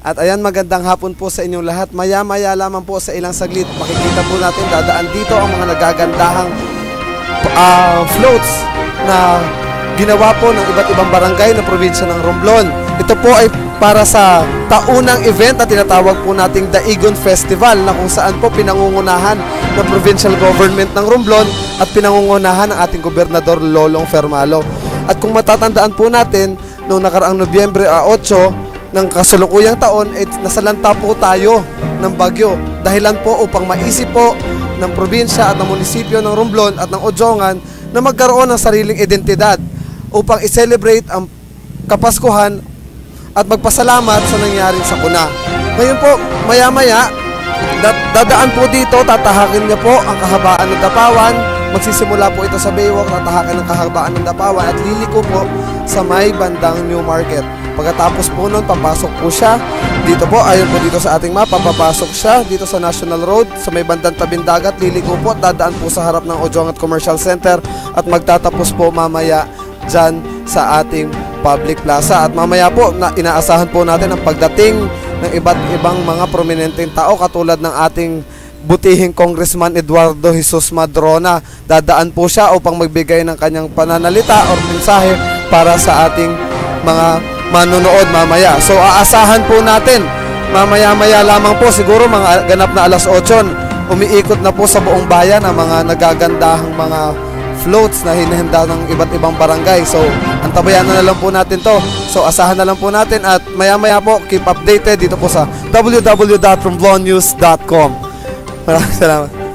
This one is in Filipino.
At ayan, magandang hapon po sa inyong lahat. Maya-maya lamang po sa ilang saglit, makikita po natin dadaan dito ang mga nagagandahang floats na ginawa po ng iba't ibang barangay na probinsya ng Romblon. Ito po ay para sa taunang event na tinatawag po nating Daigon Festival, na kung saan po pinangungunahan ng provincial government ng Romblon at pinangungunahan ng ating gobernador Lolong Fermalo. At kung matatandaan po natin, noong nakaraang Nobyembre 8 ng kasalukuyang taon, nasalanta po tayo ng bagyo. Dahilan po upang maisip po ng probinsya at ng munisipyo ng Romblon at ng Ojongan na magkaroon ng sariling identidad upang i-celebrate ang Kapaskuhan at magpasalamat sa nangyaring sakuna. Ngayon po, maya-maya, dadaan po dito, tatahakin niya po ang kahabaan ng Dapawan. Magsisimula po ito sa Baywalk, tatahakin ang kahabaan ng Dapawan at liliko po sa may bandang New Market. Pagkatapos po nun, papasok po siya. Dito po, ayon po dito sa ating mapa, papasok siya dito sa National Road, sa may bandang tabing dagat, liliko po at dadaan po sa harap ng Ojongat Commercial Center at magtatapos po mamaya dyan sa ating public plaza. At mamaya po, inaasahan po natin ang pagdating ng iba't ibang mga prominenteng tao katulad ng ating butihing Congressman Eduardo Jesus Madrona. Dadaan po siya upang magbigay ng kanyang pananalita o mensahe para sa ating mga manonood mamaya. So aasahan po natin mamaya-maya lamang po, siguro mga ganap na alas 8, umiikot na po sa buong bayan ang mga nagagandahang mga floats na hinihanda ng iba't ibang barangay. So antabayan na lang po natin to. So asahan na lang po natin at maya-maya po keep updated dito po sa www.romblonnews.com. Maraming salamat.